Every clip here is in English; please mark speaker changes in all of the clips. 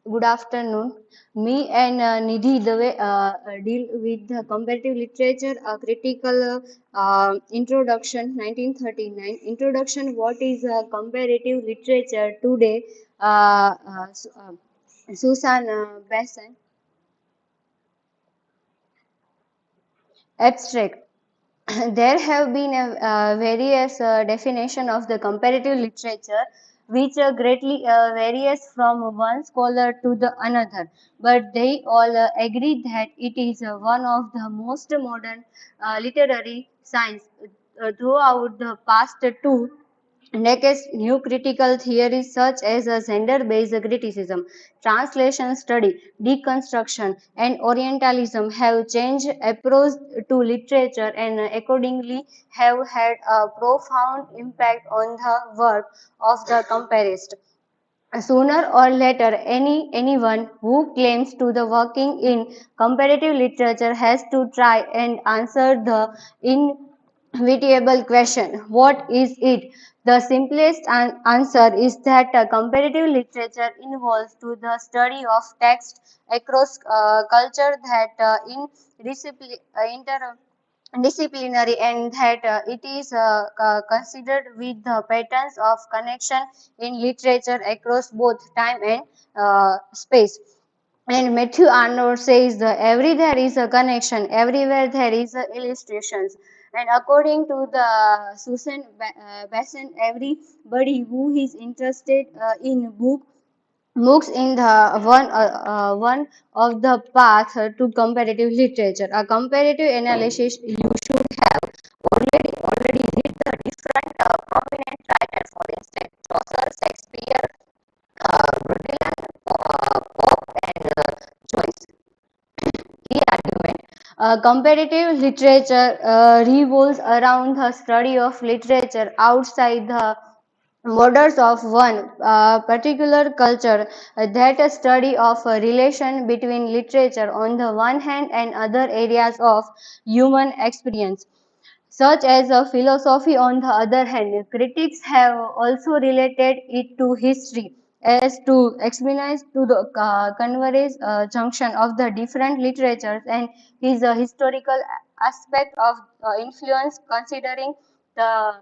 Speaker 1: Good afternoon. Me and Nidhi Dave deal with the comparative literature, a critical introduction, 1939. Introduction, what is comparative literature today? Susan Bassnett. Abstract. There have been various definition of the comparative literature which greatly varies from one scholar to the another, but they all agree that it is one of the most modern literary science throughout the past two decades. New critical theories such as gender-based criticism, translation study, deconstruction, and Orientalism have changed approach to literature and accordingly have had a profound impact on the work of the comparist. Sooner or later, anyone who claims to the working in comparative literature has to try and answer the inevitable question, what is it? The simplest answer is that comparative literature involves to the study of text across culture that in disciplinary and that it is considered with the patterns of connection in literature across both time and space. And Matthew Arnold says that there is a connection, everywhere there is a illustrations. And according to the Susan Basson, everybody who is interested in books in the one of the path to comparative literature. A comparative analysis you should have already read the different prominent writers, for instance, Chaucer, Shakespeare, Baudelaire, Pope, and Joyce. Key argument. Comparative literature revolves around the study of literature outside the borders of one particular culture, that a study of a relation between literature on the one hand and other areas of human experience such as a philosophy. On the other hand, critics have also related it to history as to examine to the convergence junction of the different literatures and his historical aspect of influence. Considering the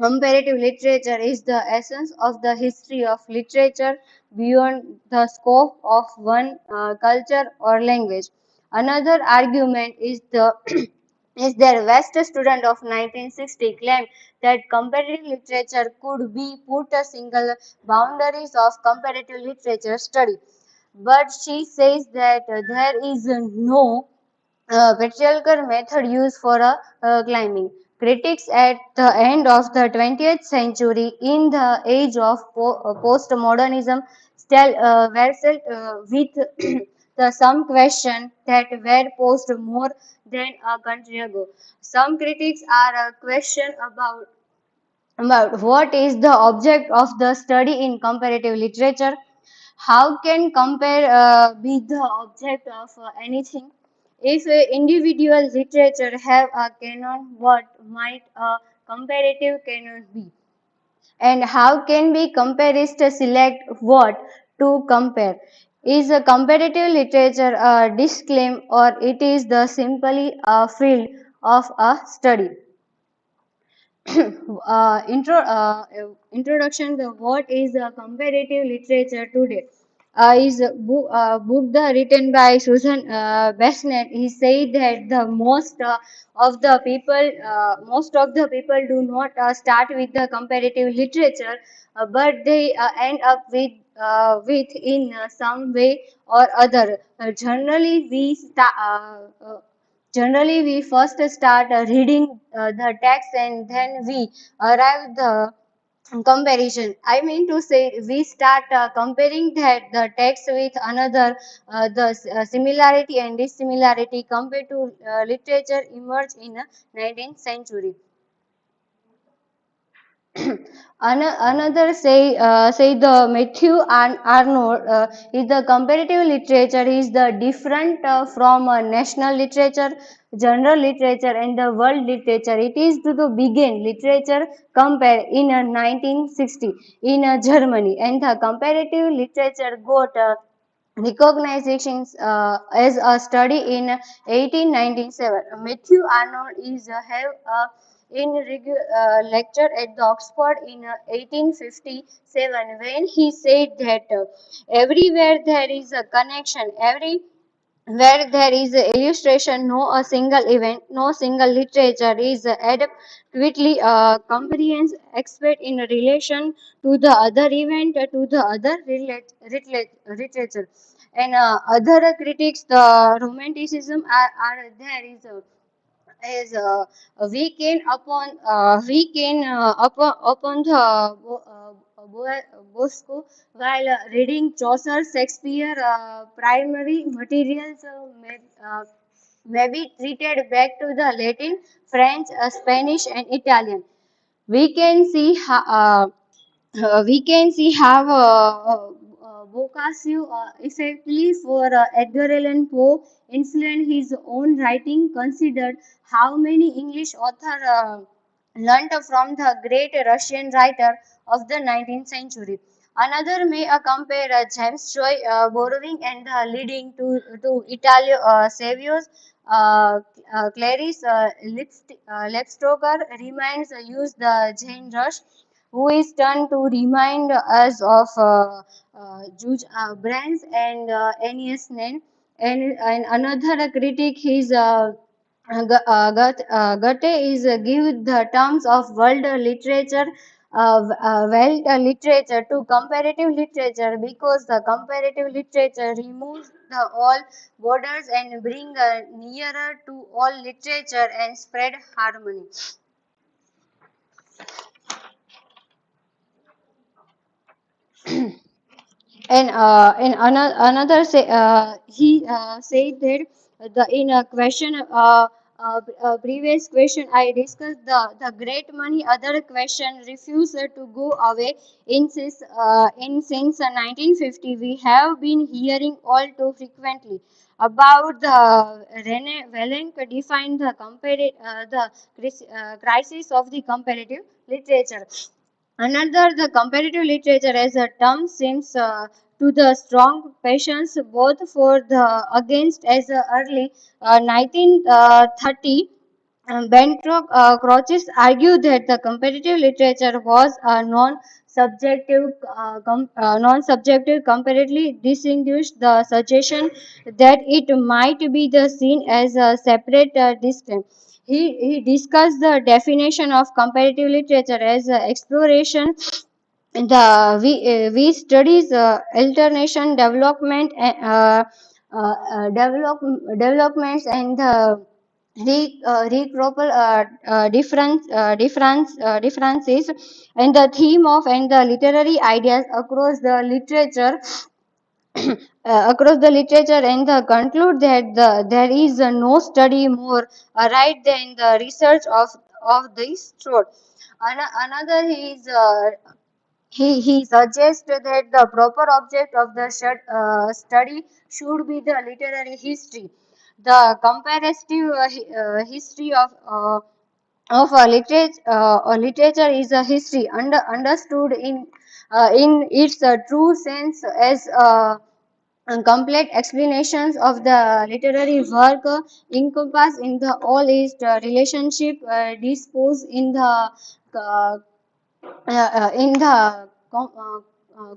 Speaker 1: comparative literature is the essence of the history of literature beyond the scope of one culture or language. Another argument is the is their West student of 1960 claimed that comparative literature could be put a single boundaries of comparative literature study. But she says that there is no patriarchal method used for climbing. Critics at the end of the 20th century, in the age of postmodernism, still wrestled with the some question that were posed more than a country ago. Some critics are question about what is the object of the study in comparative literature. How can compare be the object of anything? If individual literature have a canon, what might a comparative canon be? And how can we comparist select what to compare? Is a comparative literature a disclaim or it is the simply a field of a study? Introduction to what is comparative literature today. Is a book written by Susan Bassnett. He said that the most of the people do not start with the comparative literature, but they end up with in some way or other. Generally, we first start reading the text and then we arrive the comparison. I mean to say, we start comparing that the text with another, the similarity and dissimilarity compared to literature emerged in the 19th century. Another say the Matthew and Arnold is the comparative literature is the different from national literature, general literature, and the world literature. It is to the begin literature compare in 1960 in Germany, and the comparative literature got recognitions as a study in 1897. Matthew Arnold is have in lecture at the Oxford in 1857 when he said that everywhere there is a connection, every where there is a illustration, no a single event, no single literature is adequately comprehends expert in relation to the other event to the other literature. And other critics, the romanticism are there is weekend upon the Bosco while reading Chaucer, Shakespeare, primary materials may be treated back to the Latin, French, Spanish, and Italian. We can see how Boccaccio effectively for Edgar Allan Poe influenced his own writing. Considered how many English authors learnt from the great Russian writer of the 19th century. Another may compare James Joy borrowing and leading to Italian saviors. Clarice Lepstoker reminds use the Jane Rush, who is turned to remind us of Judge Brands and Annies Nin. And another critic is Goethe is give the terms of world literature, world literature to comparative literature because the comparative literature removes the all borders and bring nearer to all literature and spread harmony. And another say he said that the in a question previous question I discussed the great money other question refused to go away in since 1950 we have been hearing all too frequently about the Rene Wellenk defined the crisis of the comparative literature. Another, the comparative literature as a term seems to the strong passions both for the against as early 1930. Bentrock Croces argued that the comparative literature was a non-subjective, comparatively distinguished the suggestion that it might be the seen as a separate discipline. He discussed the definition of comparative literature as exploration we studies alternation developments and the differences and the theme of and the literary ideas across the literature and conclude that there is no study more right than the research of this sort. Another is he suggests that the proper object of the study should be the literary history. The comparative history of literature is a history understood in its true sense as complete explanations of the literary work encompass in the all its relationship disposed uh, in the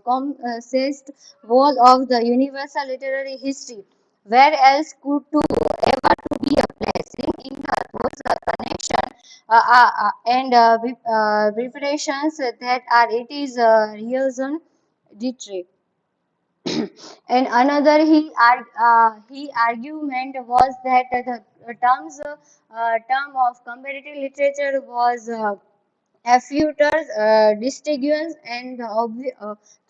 Speaker 1: consist wall of the universal literary history. Where else could to ever to be a place in the those connection and preparations that are it is reason literary. And another he argument was that the term of comparative literature was affuters, distinguence, and the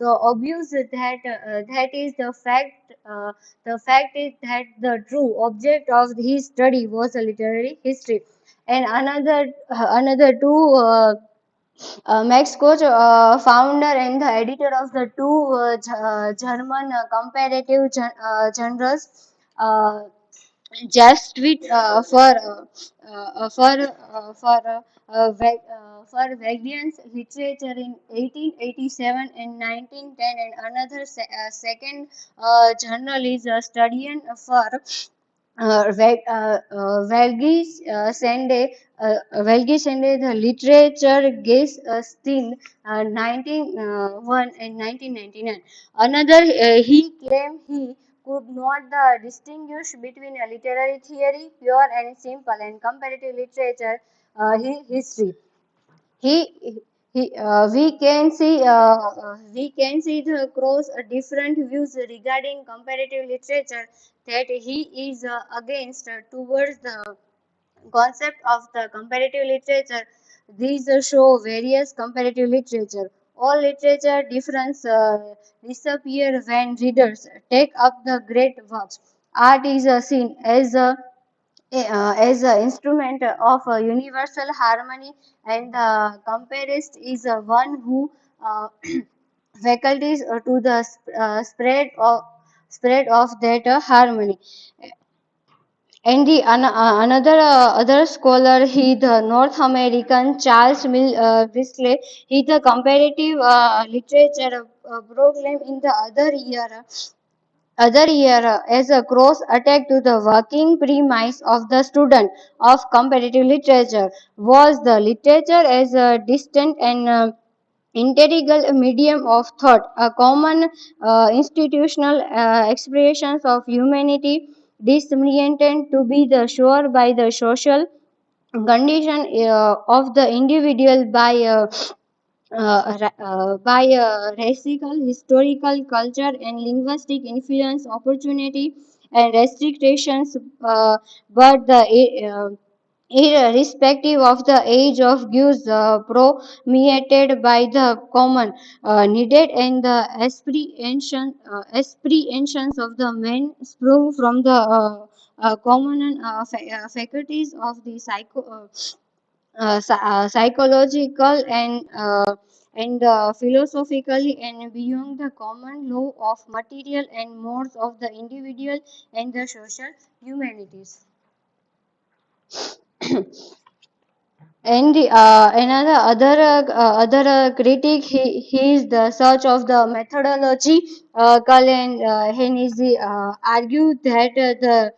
Speaker 1: obvious that is the fact is that the true object of his study was a literary history, and another two. Max Koch, founder and the editor of the two German journals, uh, just with for Wagnerian's literature in 1887 and 1910, and another second journal is a study for Velgi Sende, the literature guest steen 1901 and 1999. Another, he claimed he could not distinguish between a literary theory, pure and simple, and comparative literature history. He, we can see the cross different views regarding comparative literature that he is against towards the concept of the comparative literature. These show various comparative literature. All literature difference disappear when readers take up the great works. Art is seen as an instrument of universal harmony, and the comparist is one who faculties to the spread of that harmony. And the another other scholar, he the North American Charles Bisley, he the comparative literature program in the other year as a cross attack to the working premise of the student of comparative literature was the literature as a distant and integral medium of thought, a common institutional expressions of humanity, disoriented to be the sure by the social condition of the individual by racial, historical, culture, and linguistic influence, opportunity, and restrictions, but the irrespective of the age of gives permeated by the common needed and the aspirations of the men sprung from the common faculties of the psychological and philosophically and beyond the common law of material and modes of the individual and the social humanities. And the, another other critic, he is the search of the methodology. Cullen Hennessy argued that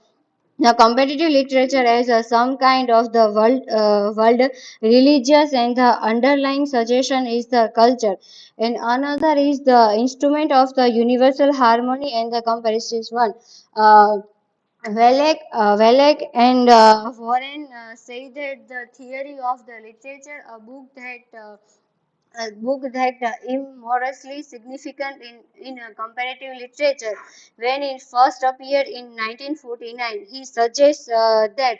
Speaker 1: the competitive literature as some kind of the world religious, and the underlying suggestion is the culture. And another is the instrument of the universal harmony, and the comparison is one. Uh, Welek and Warren say that the theory of the literature, a book that immensely significant in comparative literature. When it first appeared in 1949, he suggests that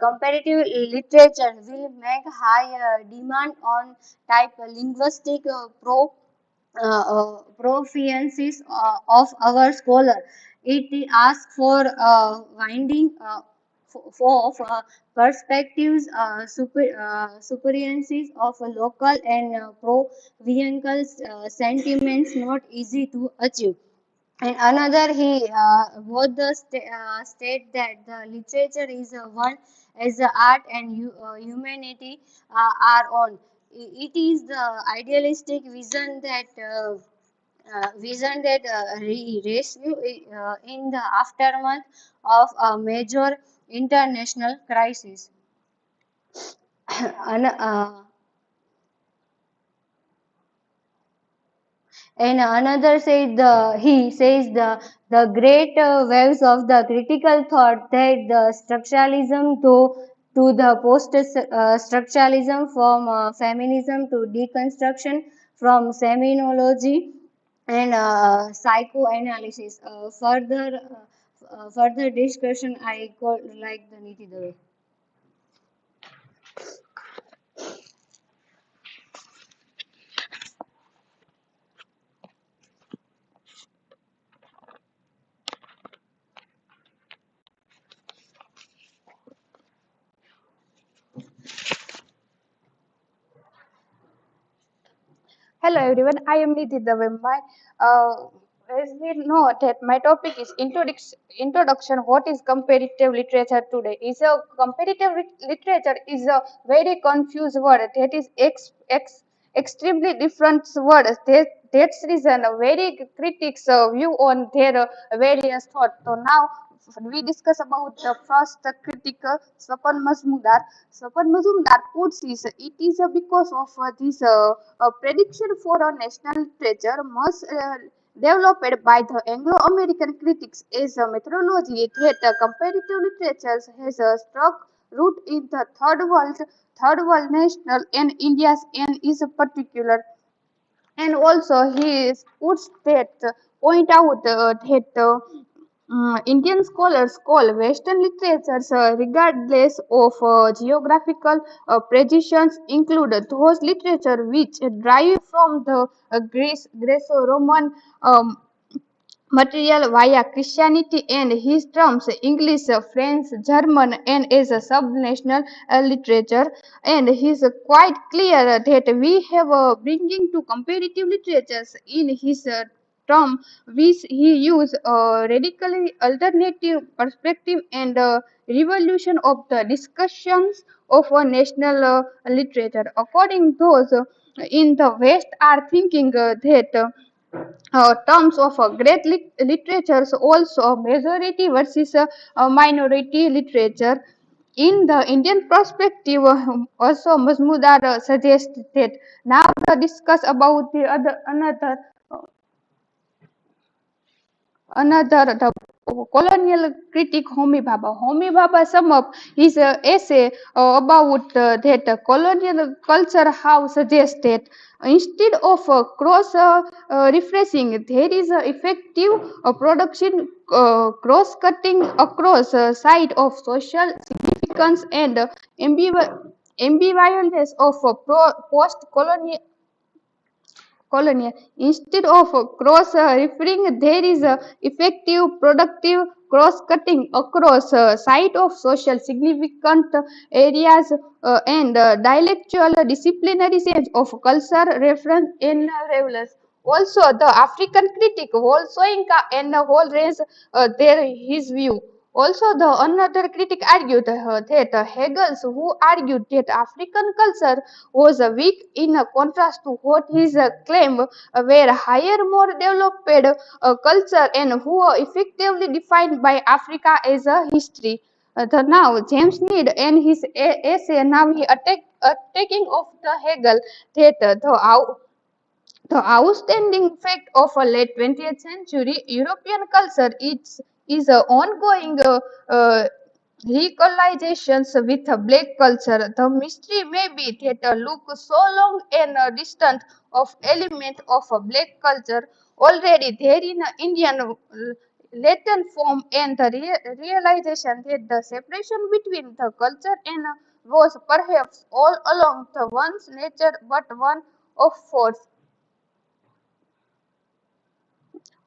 Speaker 1: comparative literature will make high demand on type linguistic proficiencies of our scholar. It asks for winding perspectives, superiorities of local and provincial sentiments not easy to achieve. And another, he both state that the literature is one as the art and humanity are on. It is the idealistic vision that rescue in the aftermath of a major international crisis. An- And another said he says the great waves of the critical thought, that the structuralism to the post structuralism, from feminism to deconstruction, from seminology and psychoanalysis. Further discussion I call like the Niti Dave.
Speaker 2: Hello everyone, I am Nidhi Dave. As we know that my topic is introduction. What is comparative literature today? Is a literature is a very confused word. That is extremely different words. That's reason a very critics view on their various thoughts. So now we discuss about the first critical Swapan Mazmudar. Swapan Mazumdar puts it is because of this prediction for a national literature must developed by the Anglo-American critics is a methodology that comparative literature has struck root in the third world national and India's and is a particular, and also he puts that point out that Indian scholars call Western literatures, regardless of geographical precisions, include those literature which derive from the Greco-Roman material via Christianity and his terms English, French, German, and as a subnational literature. And he's quite clear that we have bringing to comparative literatures in his term which he used a radically alternative perspective and revolution of the discussions of a national literature. According those in the West are thinking that terms of great literatures also majority versus minority literature. In the Indian perspective, also Mazmudar suggests that now discuss about the other another the colonial critic Homi Bhabha. Homi Bhabha sum up his essay about that colonial culture how suggested instead of cross refreshing there is effective production cross-cutting across side of social significance and ambivalence of post-colonial colonial. Instead of cross referring, there is a effective, productive cross-cutting across site of social significant areas and dialectual disciplinary sense of culture, reference, and relevance. Also, the African critic Wol Soyinka and the whole range there his view. Also, the another critic argued that Hegels, who argued that African culture was weak in contrast to what his claim were higher, more developed culture, and who were effectively defined by Africa as a history. Now, James Need and his essay now he attacking of the Hegel that the outstanding fact of a late 20th century European culture is a ongoing recolonizations with a black culture. The mystery may be that look so long and distant of element of a black culture already there in Indian latent form, and the realization that the separation between the culture and was perhaps all along the one's nature but one of force.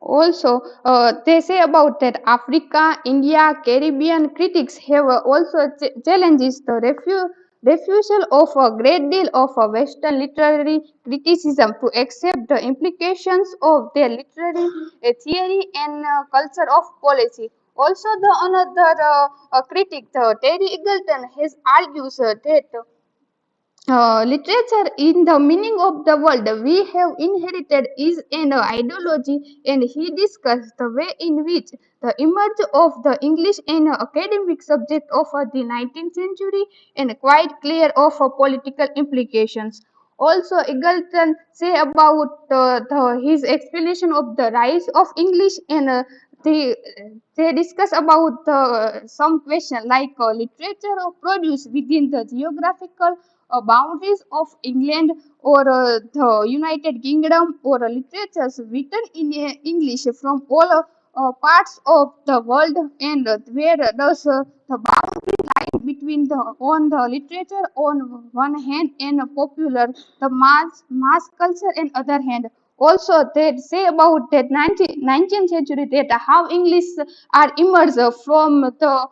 Speaker 2: Also, they say about that Africa, India, Caribbean critics have also challenges the refusal of a great deal of Western literary criticism to accept the implications of their literary theory and culture of policy. Also, the another critic, Terry Eagleton, has argues that literature in the meaning of the word we have inherited is an ideology, and he discussed the way in which the emerge of the English in academic subject of the 19th century and quite clear of political implications. Also, Eagleton say about his explanation of the rise of English and they they discuss about some question like literature or produce within the geographical boundaries of England or the United Kingdom or literatures written in English from all parts of the world, and where does the boundary line between the on the literature on one hand and popular the mass culture on other hand. Also, they say about that 19th century that how English are emerged from uh,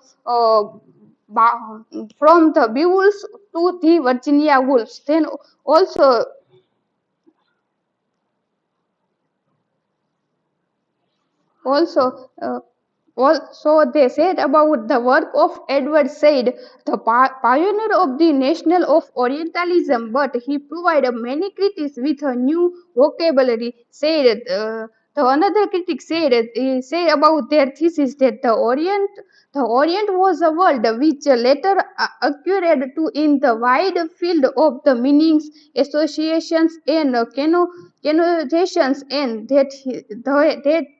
Speaker 2: from the Beowulf, wolves to the Virginia wolves. Then also, Also, also they said about the work of Edward Said, the pioneer of the national of Orientalism, but he provided many critics with a new vocabulary. Said the another critic said say about their thesis that the Orient was a world which later occurred to in the wide field of the meanings, associations, and connotations, and that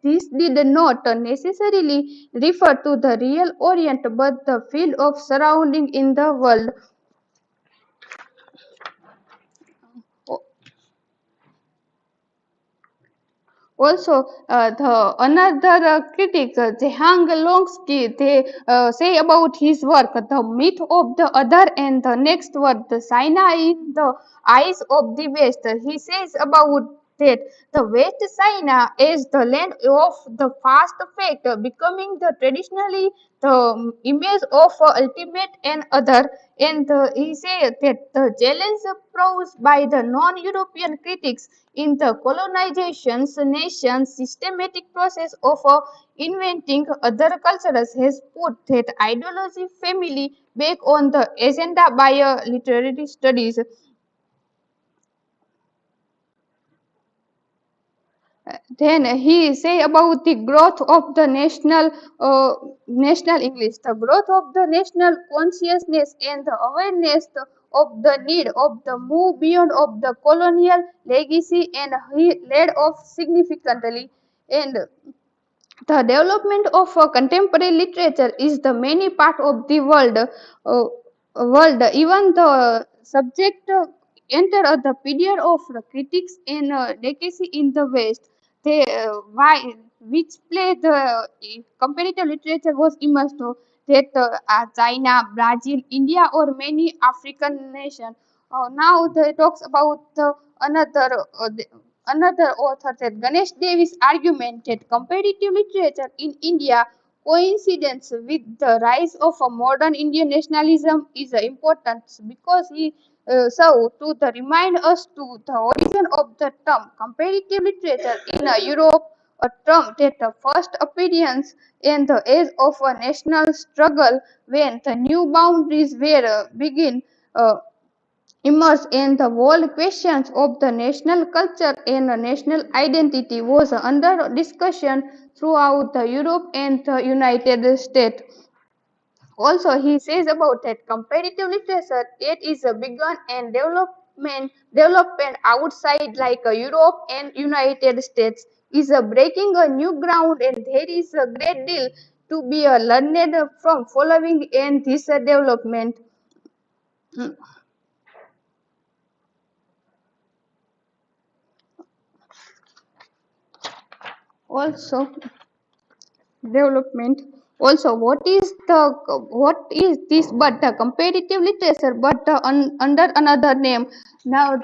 Speaker 2: this did not necessarily refer to the real Orient but the field of surrounding in the world. Also, the another critic, Jehang Longsky, they say about his work, the myth of the other and the next word, the China in the eyes of the West. He says about that the West China is the land of the fast fact, becoming the traditionally the image of ultimate and other. And he says that the challenge posed by the non-European critics in the colonization's nation's systematic process of inventing other cultures has put that ideology family back on the agenda by literary studies. Then he say about the growth of the national English, the growth of the national consciousness and the awareness of the need of the move beyond of the colonial legacy, and he led off significantly. And the development of contemporary literature is the many part of the world. Even the subject enter the period of critics and legacy in the West. They why which play the comparative literature was immersed to that China, Brazil, India, or many African nations. Now they talks about another another author said Ganesh Davis argumented comparative literature in India coincidence with the rise of a modern Indian nationalism is important because he served to the remind us to the origin of the term comparative literature in Europe, a term that first appearance in the age of a national struggle when the new boundaries were begin. Immersed in the world questions of the national culture and national identity was under discussion throughout the Europe and the United States. Also, he says about that comparative literature, it is a begun and development outside like Europe and United States is breaking a new ground, and there is a great deal to be learned from following in this development. Also, development. Also, what is this but the comparative literature but under another name. Now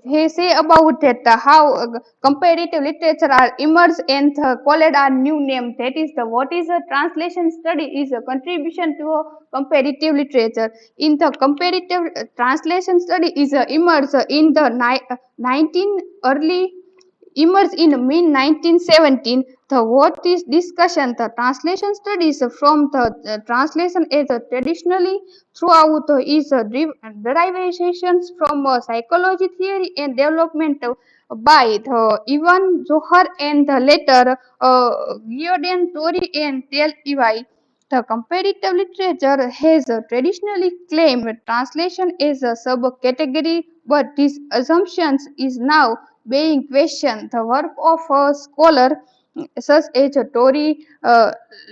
Speaker 2: he say about that how comparative literature are emerged and called a new name, that is the what is a translation study is a contribution to a comparative literature. In the comparative translation study is emerged in the 19 early emerged in mid 1917. The what is discussion, the translation studies from the translation is traditionally throughout is derivations from psychology theory and development by the Ivan Zohar and the later Giordano Tori and Tel Ivai. The comparative literature has traditionally claimed translation as a subcategory, but this assumption is now being questioned. The work of a scholar such as Tori,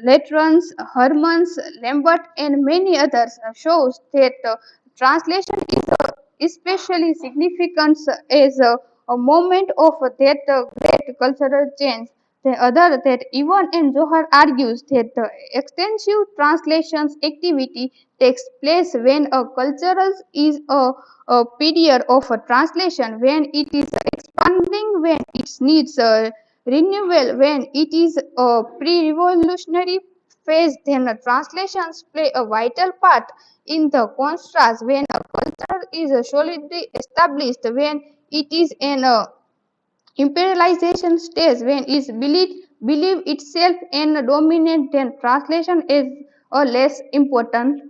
Speaker 2: Latrans, Hermans, Lambert, and many others shows that translation is especially significant as a moment of that great cultural change. The other that Ivan and Zohar argues that the extensive translations activity takes place when a cultural is a period of a translation, when it is expanding, when it needs renewal, when it is a pre-revolutionary phase, then translations play a vital part in the contrast when a culture is solidly established, when it is in a imperialization stage when is believed believe itself and dominate, then translation is less important.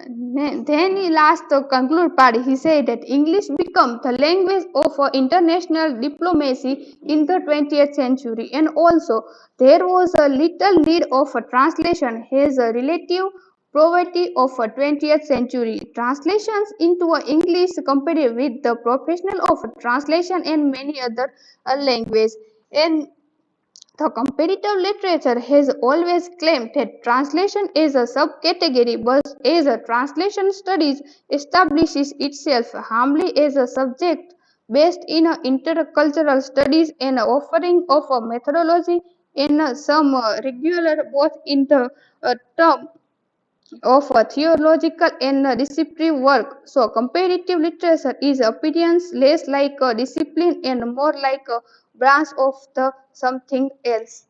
Speaker 2: Then he last conclude part. He said that English become the language of international diplomacy in the 20th century, and also there was a little need of a translation as a relative poverty of a 20th century. Translations into a English compared with the professional of translation and many other languages. And the comparative literature has always claimed that translation is a subcategory, but as a translation studies establishes itself humbly as a subject based in intercultural studies and offering of a methodology in some regular both in the term of a theological and descriptive work. So comparative literature is appearance less like a discipline and more like a branch of the something else.